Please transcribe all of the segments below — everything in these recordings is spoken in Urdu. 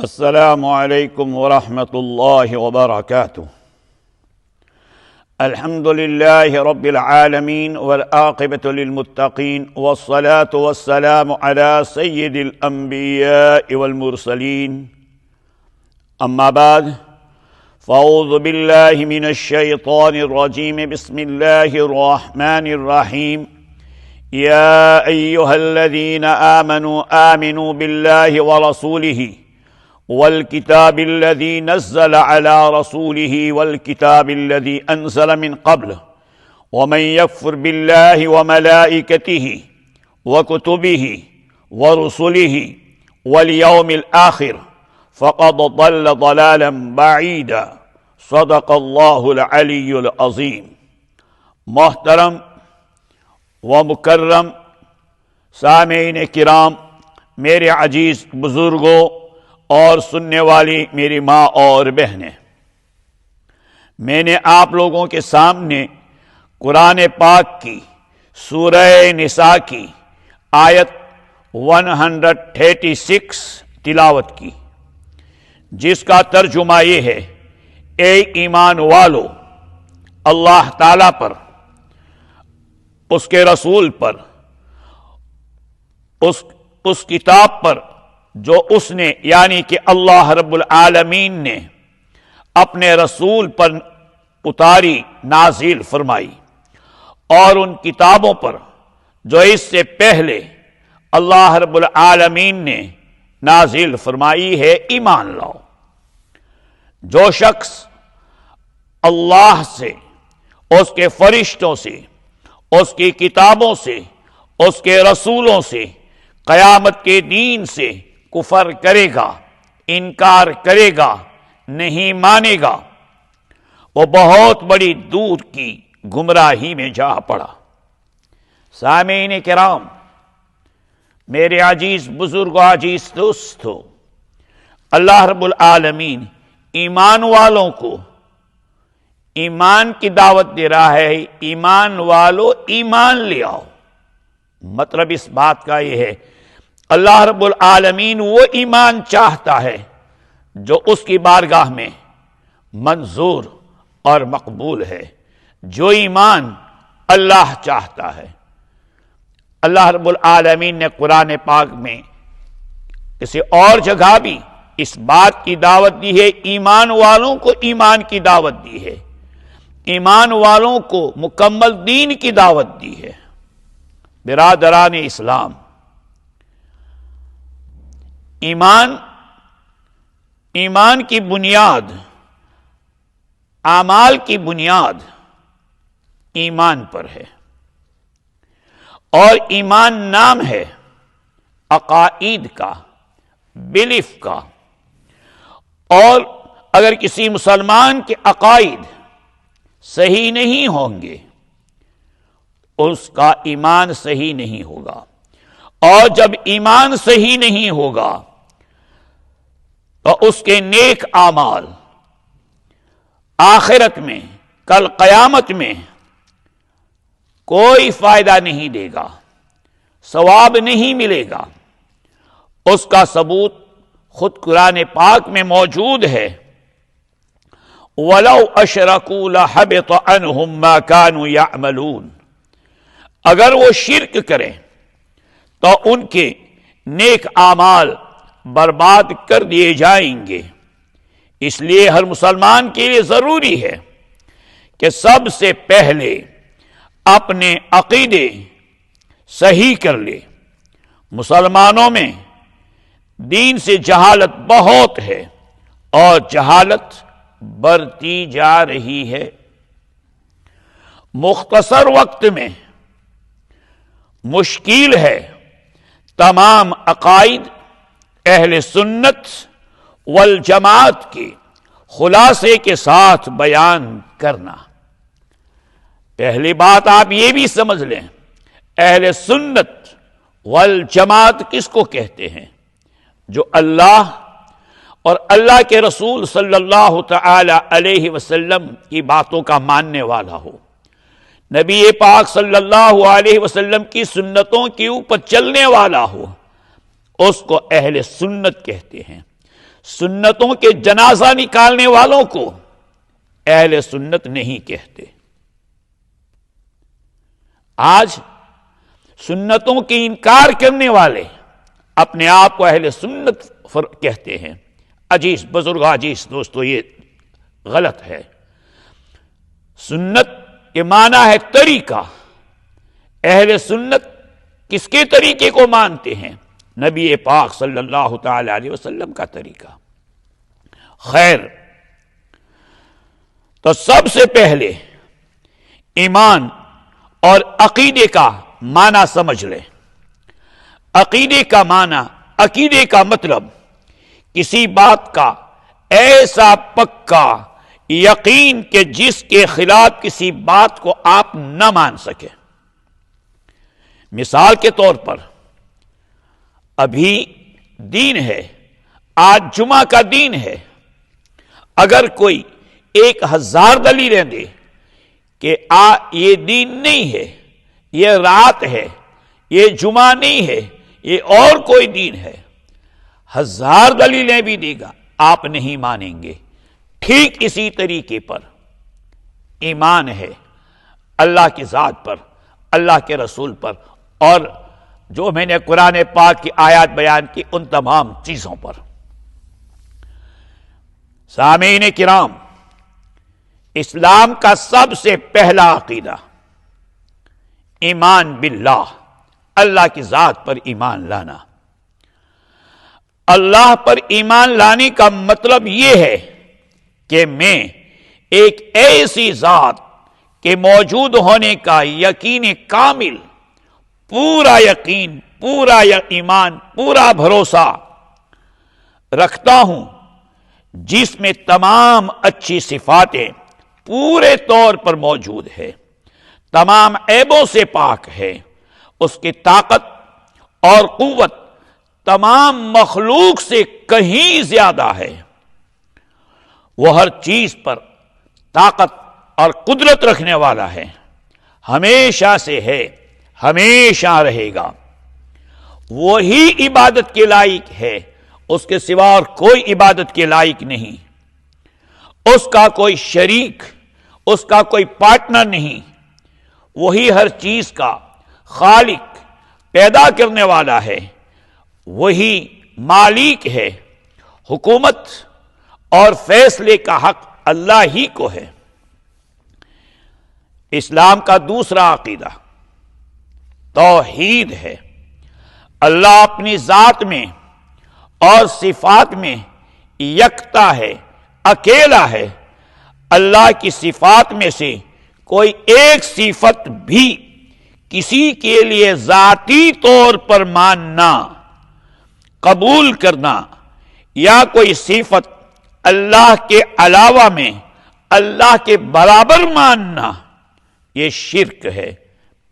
السلام علیکم ورحمۃ اللہ وبرکاتہ۔ الحمد للہ رب العالمین والعاقبۃ للمتقین والصلاة والسلام علی سید الانبیاء والمرسلین، اما بعد فاعوذ باللہ من الشیطان الرجیم، بسم اللہ الرحمن الرحیم۔ یا ایہا الذین آمنوا باللہ ورسولہ والكتاب الذي نزل على رسوله والكتاب الذي أنزل من قبل ومن يكفر بالله وملائكته وكتبه ورسله واليوم الآخر فقد ضل ضلالا بعيدا، صدق الله العلي العظيم۔ محترم و مکرم سامعین کرام، میرے عزیز بزرگوں اور سننے والی میری ماں اور بہنیں، میں نے آپ لوگوں کے سامنے قرآن پاک کی سورہ نساء کی آیت 136 تلاوت کی، جس کا ترجمہ یہ ہے: اے ایمان والو، اللہ تعالیٰ پر، اس کے رسول پر، اس کتاب پر جو اس نے یعنی کہ اللہ رب العالمین نے اپنے رسول پر اتاری، نازل فرمائی، اور ان کتابوں پر جو اس سے پہلے اللہ رب العالمین نے نازل فرمائی ہے، ایمان لاؤ۔ جو شخص اللہ سے، اس کے فرشتوں سے، اس کی کتابوں سے، اس کے رسولوں سے، قیامت کے دین سے کفر کرے گا، انکار کرے گا، نہیں مانے گا، وہ بہت بڑی دور کی گمراہی میں جا پڑا۔ سامعین کرام، میرے عزیز بزرگ، عزیز دوستو، اللہ رب العالمین ایمان والوں کو ایمان کی دعوت دے رہا ہے۔ ایمان والو، ایمان لے آؤ۔ مطلب اس بات کا یہ ہے، اللہ رب العالمین وہ ایمان چاہتا ہے جو اس کی بارگاہ میں منظور اور مقبول ہے، جو ایمان اللہ چاہتا ہے۔ اللہ رب العالمین نے قرآن پاک میں کسی اور جگہ بھی اس بات کی دعوت دی ہے، ایمان والوں کو ایمان کی دعوت دی ہے، ایمان والوں کو مکمل دین کی دعوت دی ہے۔ برادران اسلام، ایمان کی بنیاد، اعمال کی بنیاد ایمان پر ہے، اور ایمان نام ہے عقائد کا، بلیف کا، اور اگر کسی مسلمان کے عقائد صحیح نہیں ہوں گے، اس کا ایمان صحیح نہیں ہوگا، اور جب ایمان صحیح نہیں ہوگا تو اس کے نیک اعمال آخرت میں، کل قیامت میں کوئی فائدہ نہیں دے گا، ثواب نہیں ملے گا۔ اس کا ثبوت خود قرآن پاک میں موجود ہے۔ وَلَوْ أَشْرَكُوا لَحَبِطَ عَنْهُمْ مَا كَانُوا يَعْمَلُونَ، اگر وہ شرک کریں تو ان کے نیک اعمال برباد کر دیے جائیں گے۔ اس لیے ہر مسلمان کے لیے ضروری ہے کہ سب سے پہلے اپنے عقیدے صحیح کر لے۔ مسلمانوں میں دین سے جہالت بہت ہے، اور جہالت بڑھتی جا رہی ہے۔ مختصر وقت میں مشکل ہے تمام عقائد اہل سنت والجماعت کے خلاصے کے ساتھ بیان کرنا۔ پہلی بات آپ یہ بھی سمجھ لیں، اہل سنت والجماعت کس کو کہتے ہیں؟ جو اللہ اور اللہ کے رسول صلی اللہ تعالی علیہ وسلم کی باتوں کا ماننے والا ہو، نبی پاک صلی اللہ علیہ وسلم کی سنتوں کے اوپر چلنے والا ہو، اس کو اہل سنت کہتے ہیں۔ سنتوں کے جنازہ نکالنے والوں کو اہل سنت نہیں کہتے۔ آج سنتوں کے انکار کرنے والے اپنے آپ کو اہل سنت کہتے ہیں۔ عزیز بزرگ، عزیز دوستو، یہ غلط ہے۔ سنت کے معنی ہے طریقہ۔ اہل سنت کس کے طریقے کو مانتے ہیں؟ نبی پاک صلی اللہ تعالی علیہ وسلم کا طریقہ۔ خیر، تو سب سے پہلے ایمان اور عقیدے کا معنی سمجھ لیں۔ عقیدے کا معنی، عقیدے کا مطلب کسی بات کا ایسا پکا یقین کہ جس کے خلاف کسی بات کو آپ نہ مان سکیں۔ مثال کے طور پر ابھی دین ہے، آج جمعہ کا دین ہے، اگر کوئی 1000 دلیلیں دے کہ یہ دین نہیں ہے، یہ رات ہے، یہ جمعہ نہیں ہے، یہ اور کوئی دین ہے، 1000 دلیلیں بھی دے گا، آپ نہیں مانیں گے۔ ٹھیک اسی طریقے پر ایمان ہے اللہ کی ذات پر، اللہ کے رسول پر، اور جو میں نے قرآن پاک کی آیات بیان کی ان تمام چیزوں پر۔ سامعین کرام، اسلام کا سب سے پہلا عقیدہ ایمان باللہ، اللہ کی ذات پر ایمان لانا۔ اللہ پر ایمان لانے کا مطلب یہ ہے کہ میں ایک ایسی ذات کے موجود ہونے کا یقین کامل، پورا یقین، پورا ایمان، پورا بھروسہ رکھتا ہوں، جس میں تمام اچھی صفاتیں پورے طور پر موجود ہے، تمام عیبوں سے پاک ہے، اس کی طاقت اور قوت تمام مخلوق سے کہیں زیادہ ہے، وہ ہر چیز پر طاقت اور قدرت رکھنے والا ہے، ہمیشہ سے ہے، ہمیشہ رہے گا، وہی عبادت کے لائق ہے، اس کے سوا اور کوئی عبادت کے لائق نہیں، اس کا کوئی شریک، اس کا کوئی پارٹنر نہیں، وہی ہر چیز کا خالق، پیدا کرنے والا ہے، وہی مالک ہے، حکومت اور فیصلے کا حق اللہ ہی کو ہے۔ اسلام کا دوسرا عقیدہ توحید ہے۔ اللہ اپنی ذات میں اور صفات میں یکتا ہے، اکیلا ہے۔ اللہ کی صفات میں سے کوئی ایک صفت بھی کسی کے لیے ذاتی طور پر ماننا، قبول کرنا، یا کوئی صفت اللہ کے علاوہ میں اللہ کے برابر ماننا، یہ شرک ہے۔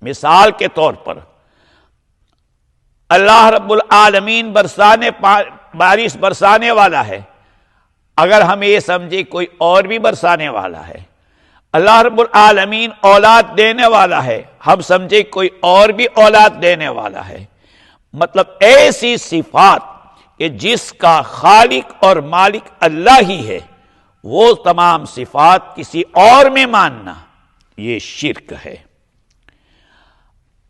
مثال کے طور پر اللہ رب العالمین بارش برسانے والا ہے، اگر ہم یہ سمجھے کوئی اور بھی برسانے والا ہے۔ اللہ رب العالمین اولاد دینے والا ہے، ہم سمجھے کوئی اور بھی اولاد دینے والا ہے۔ مطلب ایسی صفات کہ جس کا خالق اور مالک اللہ ہی ہے، وہ تمام صفات کسی اور میں ماننا، یہ شرک ہے۔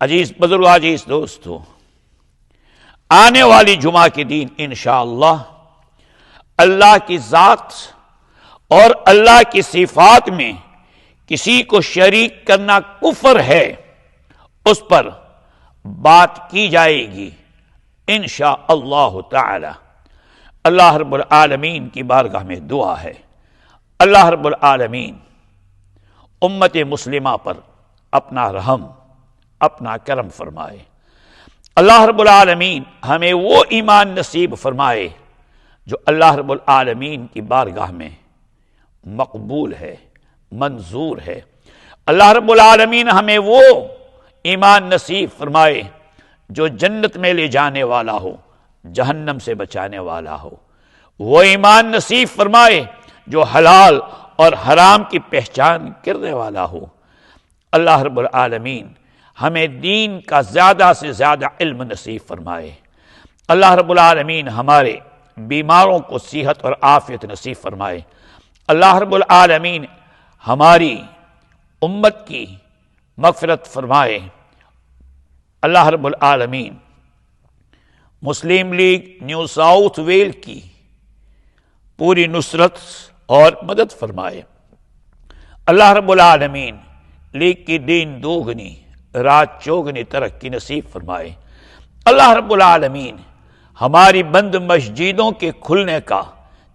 عزیز بزرگ، عزیز دوستو، آنے والی جمعہ کے دن انشاءاللہ اللہ کی ذات اور اللہ کی صفات میں کسی کو شریک کرنا کفر ہے، اس پر بات کی جائے گی انشاءاللہ تعالی۔ اللہ رب العالمین کی بارگاہ میں دعا ہے، اللہ رب العالمین امت مسلمہ پر اپنا رحم، اپنا کرم فرمائے۔ اللہ رب العالمین ہمیں وہ ایمان نصیب فرمائے جو اللہ رب العالمین کی بارگاہ میں مقبول ہے، منظور ہے۔ اللہ رب العالمین ہمیں وہ ایمان نصیب فرمائے جو جنت میں لے جانے والا ہو، جہنم سے بچانے والا ہو۔ وہ ایمان نصیب فرمائے جو حلال اور حرام کی پہچان کرنے والا ہو۔ اللہ رب العالمین ہمیں دین کا زیادہ سے زیادہ علم نصیب فرمائے۔ اللہ رب العالمین ہمارے بیماروں کو صحت اور عافیت نصیب فرمائے۔ اللہ رب العالمین ہماری امت کی مغفرت فرمائے۔ اللہ رب العالمین مسلم لیگ نیو ساؤتھ ویل کی پوری نصرت اور مدد فرمائے۔ اللہ رب العالمین لیگ کی دین دوگنی رات چوگنی ترقی نصیب فرمائے۔ اللہ رب العالمین ہماری بند مسجدوں کے کھلنے کا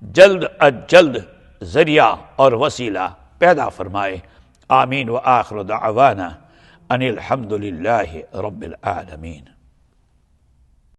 جلد از جلد ذریعہ اور وسیلہ پیدا فرمائے۔ آمین وآخر دعوانا ان الحمد للہ رب العالمین۔